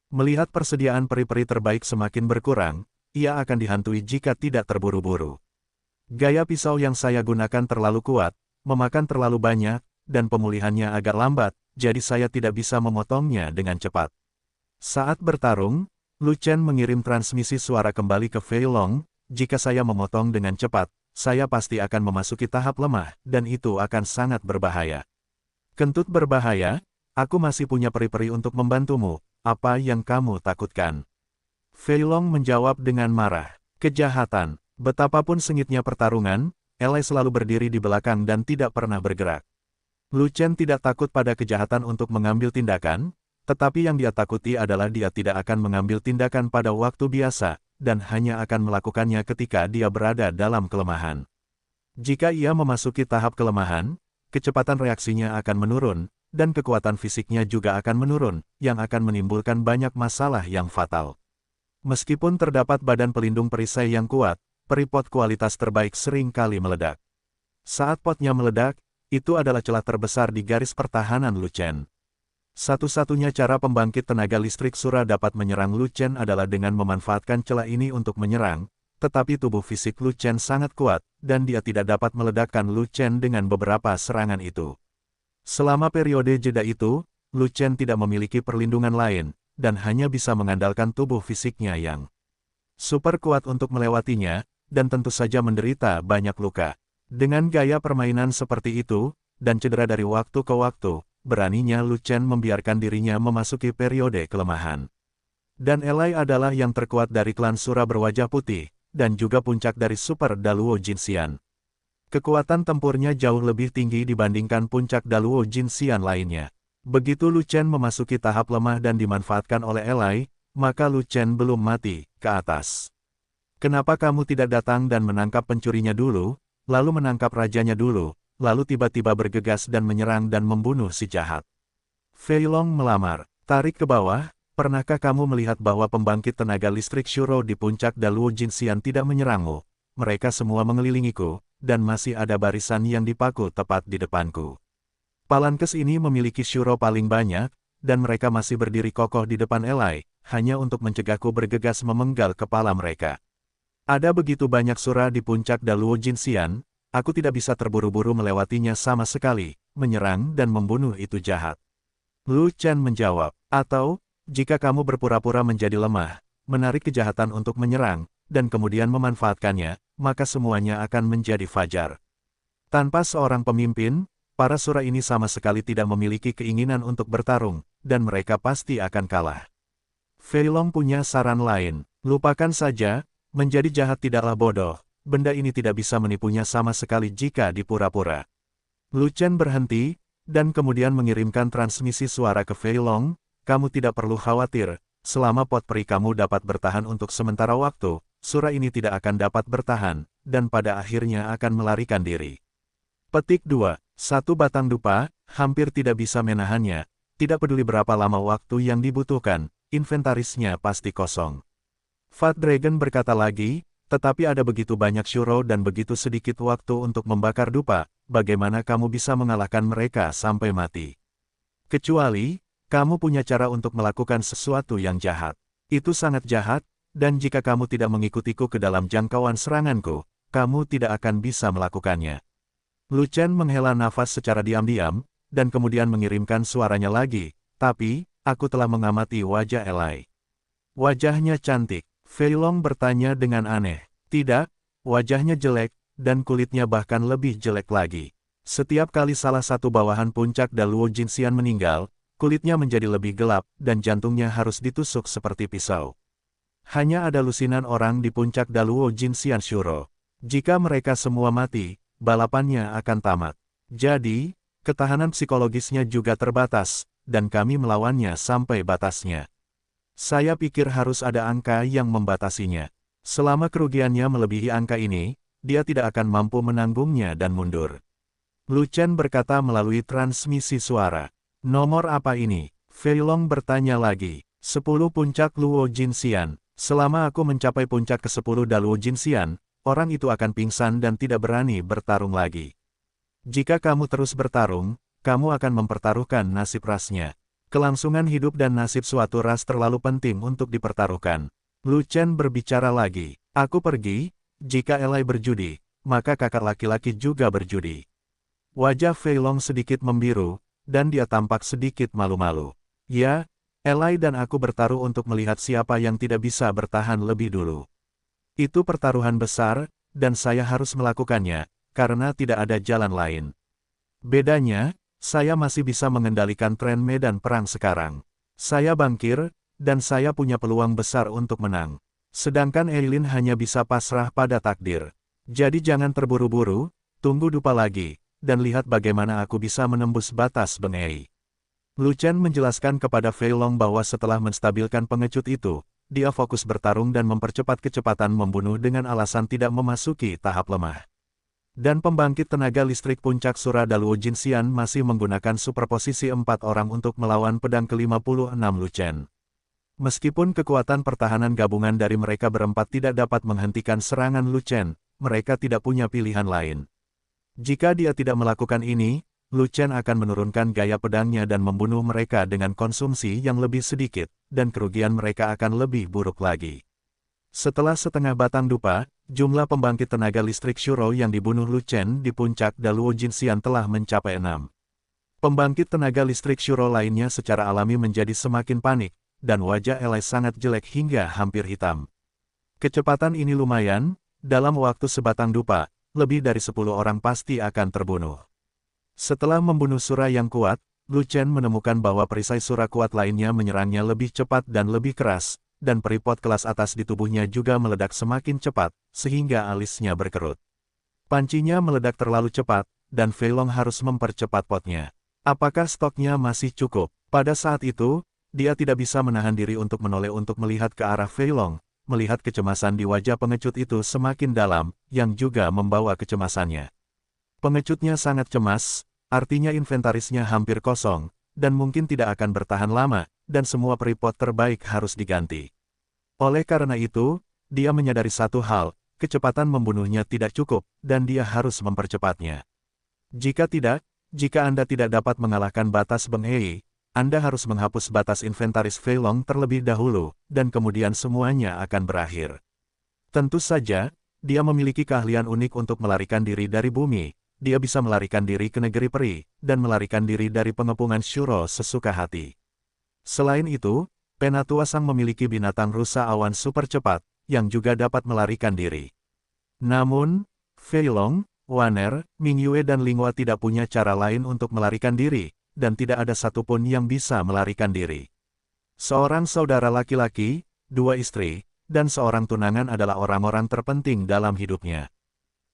Melihat persediaan peri-peri terbaik semakin berkurang, ia akan dihantui jika tidak terburu-buru. Gaya pisau yang saya gunakan terlalu kuat, memakan terlalu banyak, dan pemulihannya agak lambat, jadi saya tidak bisa memotongnya dengan cepat. Saat bertarung, Lu Chen mengirim transmisi suara kembali ke Fei Long, jika saya memotong dengan cepat, saya pasti akan memasuki tahap lemah, dan itu akan sangat berbahaya. Kentut berbahaya, aku masih punya peri-peri untuk membantumu, apa yang kamu takutkan? Fei Long menjawab dengan marah. Kejahatan, betapapun sengitnya pertarungan, Elai selalu berdiri di belakang dan tidak pernah bergerak. Lu Chen tidak takut pada kejahatan untuk mengambil tindakan, tetapi yang dia takuti adalah dia tidak akan mengambil tindakan pada waktu biasa, dan hanya akan melakukannya ketika dia berada dalam kelemahan. Jika ia memasuki tahap kelemahan, kecepatan reaksinya akan menurun, dan kekuatan fisiknya juga akan menurun, yang akan menimbulkan banyak masalah yang fatal. Meskipun terdapat badan pelindung perisai yang kuat, peri pot kualitas terbaik sering kali meledak. Saat potnya meledak, itu adalah celah terbesar di garis pertahanan Lu Chen. Satu-satunya cara pembangkit tenaga listrik Sura dapat menyerang Lu Chen adalah dengan memanfaatkan celah ini untuk menyerang, tetapi tubuh fisik Lu Chen sangat kuat, dan dia tidak dapat meledakkan Lu Chen dengan beberapa serangan itu. Selama periode jeda itu, Lu Chen tidak memiliki perlindungan lain, dan hanya bisa mengandalkan tubuh fisiknya yang super kuat untuk melewatinya, dan tentu saja menderita banyak luka. Dengan gaya permainan seperti itu, dan cedera dari waktu ke waktu, beraninya Lu Chen membiarkan dirinya memasuki periode kelemahan. Dan Elai adalah yang terkuat dari klan Sura berwajah putih, dan juga puncak dari Super Daluo Jinxian. Kekuatan tempurnya jauh lebih tinggi dibandingkan puncak Daluo Jinxian lainnya. Begitu Lu Chen memasuki tahap lemah dan dimanfaatkan oleh Elai, maka Lu Chen belum mati, ke atas. Kenapa kamu tidak datang dan menangkap pencurinya dulu, lalu menangkap rajanya dulu, lalu tiba-tiba bergegas dan menyerang dan membunuh si jahat? Fei Long melamar. Tarik ke bawah, pernahkah kamu melihat bahwa pembangkit tenaga listrik Shuro di puncak Daluo Jinxian tidak menyerangmu? Mereka semua mengelilingiku, dan masih ada barisan yang dipaku tepat di depanku. Palankes ini memiliki Shuro paling banyak, dan mereka masih berdiri kokoh di depan Elai, hanya untuk mencegahku bergegas memenggal kepala mereka. Ada begitu banyak Sura di puncak Daluo Jinxian, aku tidak bisa terburu-buru melewatinya sama sekali, menyerang dan membunuh itu jahat. Lu Chen menjawab, atau, jika kamu berpura-pura menjadi lemah, menarik kejahatan untuk menyerang, dan kemudian memanfaatkannya, maka semuanya akan menjadi fajar. Tanpa seorang pemimpin, para Sura ini sama sekali tidak memiliki keinginan untuk bertarung, dan mereka pasti akan kalah. Fei Long punya saran lain. Lupakan saja, menjadi jahat tidaklah bodoh, benda ini tidak bisa menipunya sama sekali jika dipura-pura. Lu Chen berhenti, dan kemudian mengirimkan transmisi suara ke Fei Long, kamu tidak perlu khawatir, selama pot peri kamu dapat bertahan untuk sementara waktu, Sura ini tidak akan dapat bertahan, dan pada akhirnya akan melarikan diri. Petik 2. Satu batang dupa, hampir tidak bisa menahannya, tidak peduli berapa lama waktu yang dibutuhkan, inventarisnya pasti kosong. Fat Dragon berkata lagi, tetapi ada begitu banyak Shuro dan begitu sedikit waktu untuk membakar dupa, bagaimana kamu bisa mengalahkan mereka sampai mati? Kecuali, kamu punya cara untuk melakukan sesuatu yang jahat. Itu sangat jahat, dan jika kamu tidak mengikutiku ke dalam jangkauan seranganku, kamu tidak akan bisa melakukannya. Lu Chen menghela nafas secara diam-diam, dan kemudian mengirimkan suaranya lagi, tapi, aku telah mengamati wajah Elai. Wajahnya cantik. Fei Long bertanya dengan aneh. Tidak, wajahnya jelek, dan kulitnya bahkan lebih jelek lagi. Setiap kali salah satu bawahan puncak Daluo Jinxian meninggal, kulitnya menjadi lebih gelap, dan jantungnya harus ditusuk seperti pisau. Hanya ada lusinan orang di puncak Daluo Jinxian Shuro. Jika mereka semua mati, balapannya akan tamat. Jadi, ketahanan psikologisnya juga terbatas, dan kami melawannya sampai batasnya. Saya pikir harus ada angka yang membatasinya. Selama kerugiannya melebihi angka ini, dia tidak akan mampu menanggungnya dan mundur. Lu Chen berkata melalui transmisi suara. Nomor apa ini? Fei Long bertanya lagi. 10 puncak Luo Jinxian. Selama aku mencapai puncak ke-10 Daluo Jinxian, orang itu akan pingsan dan tidak berani bertarung lagi. Jika kamu terus bertarung, kamu akan mempertaruhkan nasib rasnya. Kelangsungan hidup dan nasib suatu ras terlalu penting untuk dipertaruhkan. Lu Chen berbicara lagi. Aku pergi, jika Elai berjudi, maka kakak laki-laki juga berjudi. Wajah Fei Long sedikit membiru, dan dia tampak sedikit malu-malu. Ya, Elai dan aku bertaruh untuk melihat siapa yang tidak bisa bertahan lebih dulu. Itu pertaruhan besar, dan saya harus melakukannya, karena tidak ada jalan lain. Bedanya, saya masih bisa mengendalikan tren medan perang sekarang. Saya bangkir, dan saya punya peluang besar untuk menang. Sedangkan Eileen hanya bisa pasrah pada takdir. Jadi jangan terburu-buru, tunggu dupa lagi, dan lihat bagaimana aku bisa menembus batas Beng Ei. Lu Chen menjelaskan kepada Fei Long bahwa setelah menstabilkan pengecut itu, dia fokus bertarung dan mempercepat kecepatan membunuh dengan alasan tidak memasuki tahap lemah. Dan pembangkit tenaga listrik puncak Sura Daluo Jinxian masih menggunakan superposisi 4 orang untuk melawan pedang ke-56 Lu Chen. Meskipun kekuatan pertahanan gabungan dari mereka berempat tidak dapat menghentikan serangan Lu Chen, mereka tidak punya pilihan lain. Jika dia tidak melakukan ini, Lu Chen akan menurunkan gaya pedangnya dan membunuh mereka dengan konsumsi yang lebih sedikit, dan kerugian mereka akan lebih buruk lagi. Setelah setengah batang dupa, jumlah pembangkit tenaga listrik Shuro yang dibunuh Lu Chen di puncak Daluo Jinxian telah mencapai 6. Pembangkit tenaga listrik Shuro lainnya secara alami menjadi semakin panik, dan wajah Elai sangat jelek hingga hampir hitam. Kecepatan ini lumayan, dalam waktu sebatang dupa, lebih dari 10 orang pasti akan terbunuh. Setelah membunuh Sura yang kuat, Lu Chen menemukan bahwa perisai Sura kuat lainnya menyerangnya lebih cepat dan lebih keras, dan peripot kelas atas di tubuhnya juga meledak semakin cepat, sehingga alisnya berkerut. Pancinya meledak terlalu cepat, dan Fei Long harus mempercepat potnya. Apakah stoknya masih cukup? Pada saat itu, dia tidak bisa menahan diri untuk menoleh untuk melihat ke arah Fei Long, melihat kecemasan di wajah pengecut itu semakin dalam, yang juga membawa kecemasannya. Pengecutnya sangat cemas, artinya inventarisnya hampir kosong, dan mungkin tidak akan bertahan lama, dan semua peripot terbaik harus diganti. Oleh karena itu, dia menyadari satu hal, kecepatan membunuhnya tidak cukup, dan dia harus mempercepatnya. Jika tidak, jika Anda tidak dapat mengalahkan batas Beng Ei, Anda harus menghapus batas inventaris Fei Long terlebih dahulu, dan kemudian semuanya akan berakhir. Tentu saja, dia memiliki keahlian unik untuk melarikan diri dari bumi. Dia bisa melarikan diri ke negeri peri, dan melarikan diri dari pengepungan Shuro sesuka hati. Selain itu, Penatua Sang memiliki binatang rusa awan super cepat, yang juga dapat melarikan diri. Namun, Fei Long, Waner, Mingyue dan Linghua tidak punya cara lain untuk melarikan diri, dan tidak ada satupun yang bisa melarikan diri. Seorang saudara laki-laki, 2 istri, dan seorang tunangan adalah orang-orang terpenting dalam hidupnya.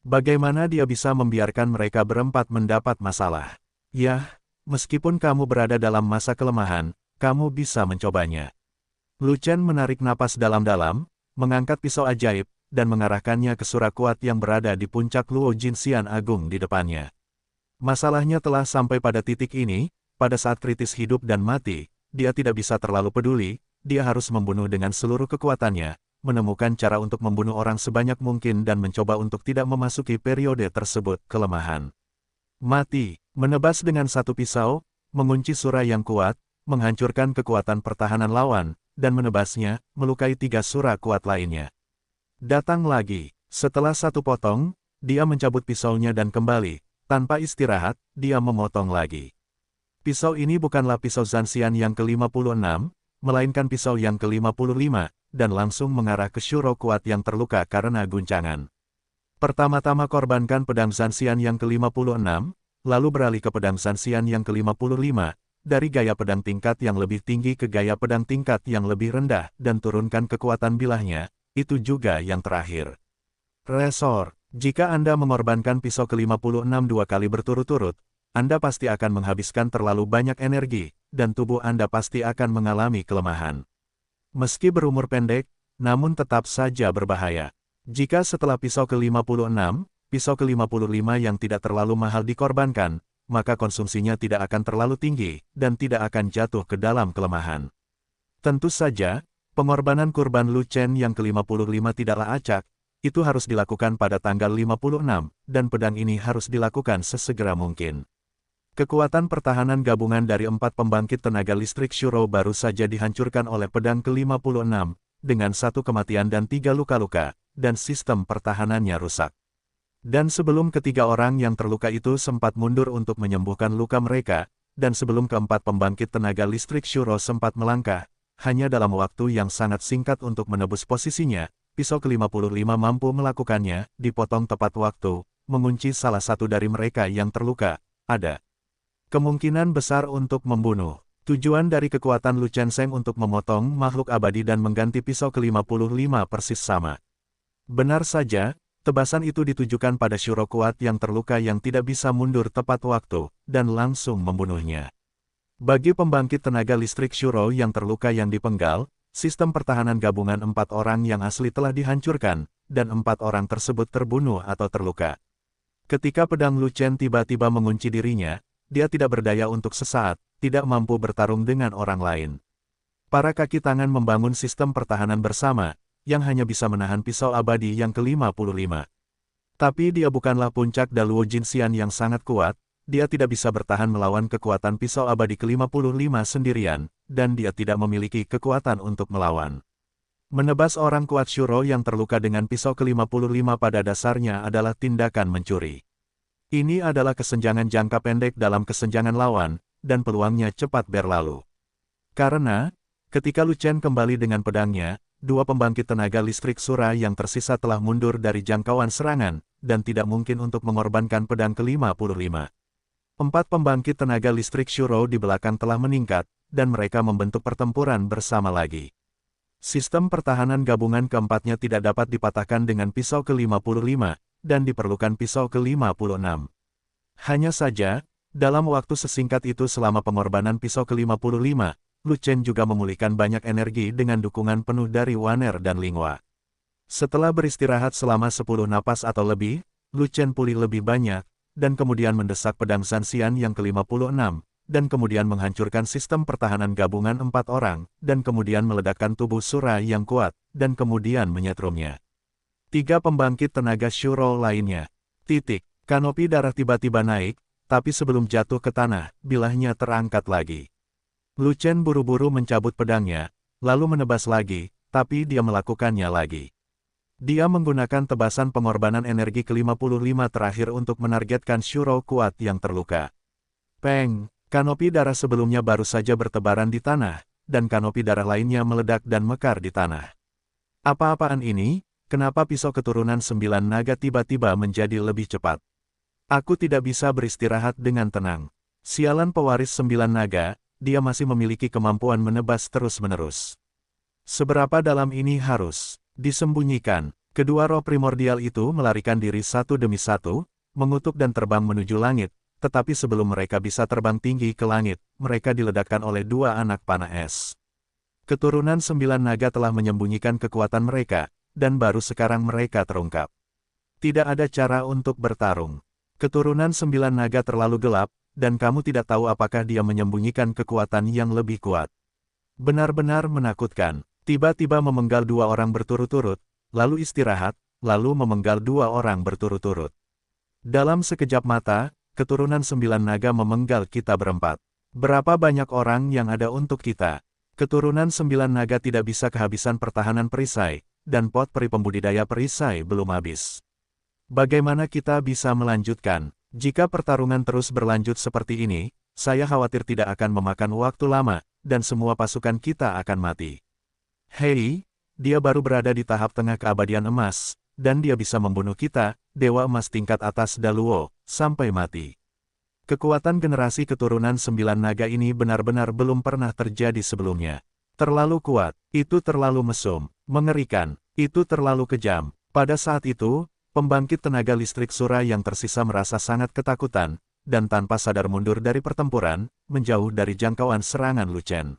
Bagaimana dia bisa membiarkan mereka berempat mendapat masalah? Yah, meskipun kamu berada dalam masa kelemahan, kamu bisa mencobanya. Lu Chen menarik napas dalam-dalam, mengangkat pisau ajaib, dan mengarahkannya ke Sura kuat yang berada di puncak Luo Jinxian Agung di depannya. Masalahnya telah sampai pada titik ini, pada saat kritis hidup dan mati, dia tidak bisa terlalu peduli, dia harus membunuh dengan seluruh kekuatannya, menemukan cara untuk membunuh orang sebanyak mungkin dan mencoba untuk tidak memasuki periode tersebut kelemahan. Mati, menebas dengan satu pisau, mengunci Sura yang kuat, menghancurkan kekuatan pertahanan lawan, dan menebasnya, melukai 3 Sura kuat lainnya. Datang lagi, setelah satu potong, dia mencabut pisaunya dan kembali, tanpa istirahat, dia memotong lagi. Pisau ini bukanlah pisau Zanxian yang ke-56, melainkan pisau yang ke-55, dan langsung mengarah ke Shuro kuat yang terluka karena guncangan. Pertama-tama korbankan pedang Zanxian yang ke-56, lalu beralih ke pedang Zanxian yang ke-55, dari gaya pedang tingkat yang lebih tinggi ke gaya pedang tingkat yang lebih rendah, dan turunkan kekuatan bilahnya, itu juga yang terakhir. Resor, jika Anda mengorbankan pisau ke-56 2 kali berturut-turut, Anda pasti akan menghabiskan terlalu banyak energi, dan tubuh Anda pasti akan mengalami kelemahan. Meski berumur pendek, namun tetap saja berbahaya. Jika setelah pisau ke-56, pisau ke-55 yang tidak terlalu mahal dikorbankan, maka konsumsinya tidak akan terlalu tinggi, dan tidak akan jatuh ke dalam kelemahan. Tentu saja, pengorbanan kurban Lu Chen yang ke-55 tidaklah acak, itu harus dilakukan pada tanggal 56, dan pedang ini harus dilakukan sesegera mungkin. Kekuatan pertahanan gabungan dari 4 pembangkit tenaga listrik Shuro baru saja dihancurkan oleh pedang ke-56, dengan 1 kematian dan 3 luka-luka, dan sistem pertahanannya rusak. Dan sebelum ketiga orang yang terluka itu sempat mundur untuk menyembuhkan luka mereka, dan sebelum keempat pembangkit tenaga listrik Shuro sempat melangkah, hanya dalam waktu yang sangat singkat untuk menebus posisinya, pisau ke-55 mampu melakukannya, dipotong tepat waktu, mengunci salah satu dari mereka yang terluka. Ada kemungkinan besar untuk membunuh. Tujuan dari kekuatan Lu Chenseng untuk memotong makhluk abadi dan mengganti pisau ke-55 persis sama. Benar saja, tebasan itu ditujukan pada Shuro kuat yang terluka yang tidak bisa mundur tepat waktu, dan langsung membunuhnya. Bagi pembangkit tenaga listrik Shuro yang terluka yang dipenggal, sistem pertahanan gabungan 4 orang yang asli telah dihancurkan, dan 4 orang tersebut terbunuh atau terluka. Ketika pedang Lu Chen tiba-tiba mengunci dirinya, dia tidak berdaya untuk sesaat, tidak mampu bertarung dengan orang lain. Para kaki tangan membangun sistem pertahanan bersama, yang hanya bisa menahan pisau abadi yang ke-55. Tapi dia bukanlah puncak Daluo Jinxian yang sangat kuat, dia tidak bisa bertahan melawan kekuatan pisau abadi ke-55 sendirian, dan dia tidak memiliki kekuatan untuk melawan. Menebas orang kuat Shuro yang terluka dengan pisau ke-55 pada dasarnya adalah tindakan mencuri. Ini adalah kesenjangan jangka pendek dalam kesenjangan lawan, dan peluangnya cepat berlalu. Karena, ketika Lu Chen kembali dengan pedangnya, 2 pembangkit tenaga listrik Shura yang tersisa telah mundur dari jangkauan serangan, dan tidak mungkin untuk mengorbankan pedang ke-55. 4 pembangkit tenaga listrik Shuro di belakang telah meningkat, dan mereka membentuk pertempuran bersama lagi. Sistem pertahanan gabungan keempatnya tidak dapat dipatahkan dengan pisau ke-55, dan diperlukan pisau ke-56. Hanya saja, dalam waktu sesingkat itu selama pengorbanan pisau ke-55, Lu Chen juga memulihkan banyak energi dengan dukungan penuh dari Waner dan Linghua. Setelah beristirahat selama 10 napas atau lebih, Lu Chen pulih lebih banyak, dan kemudian mendesak pedang Zanxian yang ke-56, dan kemudian menghancurkan sistem pertahanan gabungan 4 orang, dan kemudian meledakkan tubuh Shura yang kuat, dan kemudian menyetrumnya. 3 pembangkit tenaga Shuro lainnya. Kanopi darah tiba-tiba naik, tapi sebelum jatuh ke tanah, bilahnya terangkat lagi. Lu Chen buru-buru mencabut pedangnya, lalu menebas lagi, tapi dia melakukannya lagi. Dia menggunakan tebasan pengorbanan energi ke-55 terakhir untuk menargetkan Shuro kuat yang terluka. Peng, kanopi darah sebelumnya baru saja bertebaran di tanah, dan kanopi darah lainnya meledak dan mekar di tanah. Apa-apaan ini? Kenapa pisau keturunan 9 naga tiba-tiba menjadi lebih cepat? Aku tidak bisa beristirahat dengan tenang. Sialan pewaris 9 naga, dia masih memiliki kemampuan menebas terus-menerus. Seberapa dalam ini harus disembunyikan? Kedua roh primordial itu melarikan diri satu demi satu, mengutuk dan terbang menuju langit, tetapi sebelum mereka bisa terbang tinggi ke langit, mereka diledakkan oleh 2 anak panah es. Keturunan 9 naga telah menyembunyikan kekuatan mereka, dan baru sekarang mereka terungkap. Tidak ada cara untuk bertarung. Keturunan 9 naga terlalu gelap, dan kamu tidak tahu apakah dia menyembunyikan kekuatan yang lebih kuat. Benar-benar menakutkan. Tiba-tiba memenggal 2 orang berturut-turut, lalu istirahat, lalu memenggal 2 orang berturut-turut. Dalam sekejap mata, keturunan 9 naga memenggal kita berempat. Berapa banyak orang yang ada untuk kita? Keturunan 9 naga tidak bisa kehabisan pertahanan perisai, dan pot peri pembudidaya perisai belum habis. Bagaimana kita bisa melanjutkan? Jika pertarungan terus berlanjut seperti ini, saya khawatir tidak akan memakan waktu lama, dan semua pasukan kita akan mati. Hei, dia baru berada di tahap tengah keabadian emas, dan dia bisa membunuh kita, Dewa Emas tingkat atas Daluo, sampai mati. Kekuatan generasi keturunan 9 naga ini benar-benar belum pernah terjadi sebelumnya. Terlalu kuat, itu terlalu mesum, mengerikan, itu terlalu kejam. Pada saat itu, pembangkit tenaga listrik Shura yang tersisa merasa sangat ketakutan, dan tanpa sadar mundur dari pertempuran, menjauh dari jangkauan serangan Lu Chen.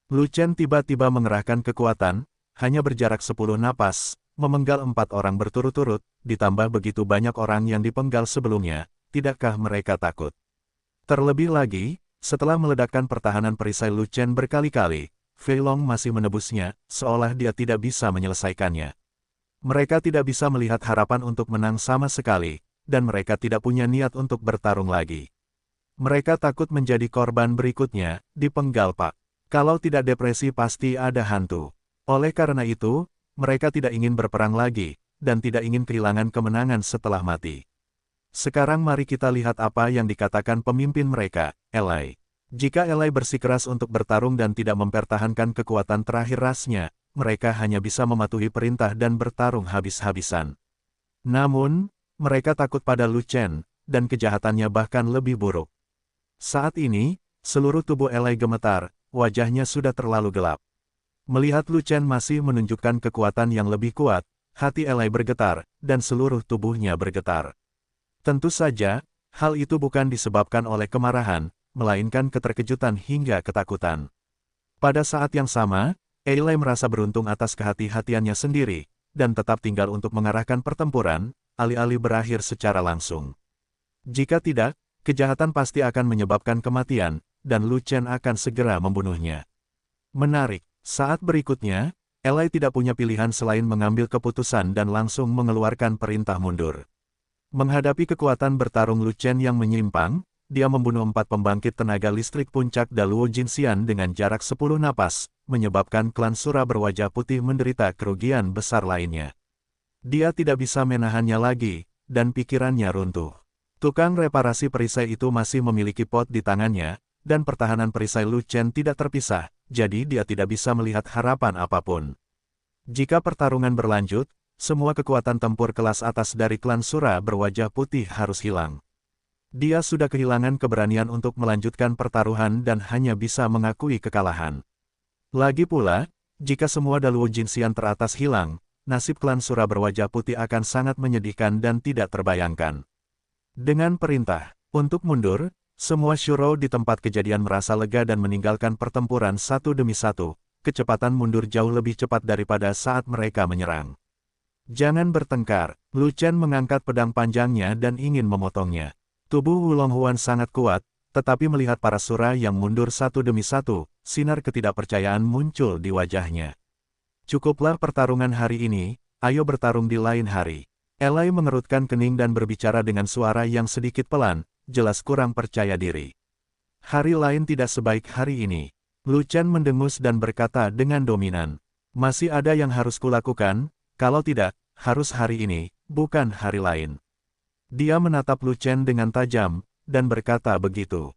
Lu Chen tiba-tiba mengerahkan kekuatan, hanya berjarak 10 napas, memenggal 4 orang berturut-turut, ditambah begitu banyak orang yang dipenggal sebelumnya, tidakkah mereka takut? Terlebih lagi, setelah meledakkan pertahanan perisai Lu Chen berkali-kali, Fei Long masih menebusnya, seolah dia tidak bisa menyelesaikannya. Mereka tidak bisa melihat harapan untuk menang sama sekali, dan mereka tidak punya niat untuk bertarung lagi. Mereka takut menjadi korban berikutnya, dipenggal Pak. Kalau tidak depresi pasti ada hantu. Oleh karena itu, mereka tidak ingin berperang lagi, dan tidak ingin kehilangan kemenangan setelah mati. Sekarang mari kita lihat apa yang dikatakan pemimpin mereka, Elai. Jika Elai bersikeras untuk bertarung dan tidak mempertahankan kekuatan terakhir rasnya, mereka hanya bisa mematuhi perintah dan bertarung habis-habisan. Namun, mereka takut pada Lu Chen, dan kejahatannya bahkan lebih buruk. Saat ini, seluruh tubuh Elai gemetar, wajahnya sudah terlalu gelap. Melihat Lu Chen masih menunjukkan kekuatan yang lebih kuat, hati Elai bergetar, dan seluruh tubuhnya bergetar. Tentu saja, hal itu bukan disebabkan oleh kemarahan, melainkan keterkejutan hingga ketakutan. Pada saat yang sama, Elai merasa beruntung atas kehati-hatiannya sendiri, dan tetap tinggal untuk mengarahkan pertempuran, alih-alih berakhir secara langsung. Jika tidak, kejahatan pasti akan menyebabkan kematian, dan Lu Chen akan segera membunuhnya. Menarik, saat berikutnya, Elai tidak punya pilihan selain mengambil keputusan dan langsung mengeluarkan perintah mundur. Menghadapi kekuatan bertarung Lu Chen yang menyimpang, dia membunuh 4 pembangkit tenaga listrik puncak Daluo Jinxian dengan jarak 10 napas, menyebabkan klan Sura berwajah putih menderita kerugian besar lainnya. Dia tidak bisa menahannya lagi, dan pikirannya runtuh. Tukang reparasi perisai itu masih memiliki pot di tangannya, dan pertahanan perisai Lu Chen tidak terpisah, jadi dia tidak bisa melihat harapan apapun. Jika pertarungan berlanjut, semua kekuatan tempur kelas atas dari klan Sura berwajah putih harus hilang. Dia sudah kehilangan keberanian untuk melanjutkan pertaruhan dan hanya bisa mengakui kekalahan. Lagi pula, jika semua Daluo Jinxian teratas hilang, nasib klan Sura berwajah putih akan sangat menyedihkan dan tidak terbayangkan. Dengan perintah untuk mundur, semua Shuro di tempat kejadian merasa lega dan meninggalkan pertempuran satu demi satu, kecepatan mundur jauh lebih cepat daripada saat mereka menyerang. Jangan bertengkar, Lu Chen mengangkat pedang panjangnya dan ingin memotongnya. Tubuh Wulong Huan sangat kuat, tetapi melihat para Sura yang mundur satu demi satu, sinar ketidakpercayaan muncul di wajahnya. Cukuplah pertarungan hari ini, ayo bertarung di lain hari. Elai mengerutkan kening dan berbicara dengan suara yang sedikit pelan, jelas kurang percaya diri. Hari lain tidak sebaik hari ini. Lu Chen mendengus dan berkata dengan dominan. Masih ada yang harus kulakukan, kalau tidak, harus hari ini, bukan hari lain. Dia menatap Lu Chen dengan tajam, dan berkata begitu.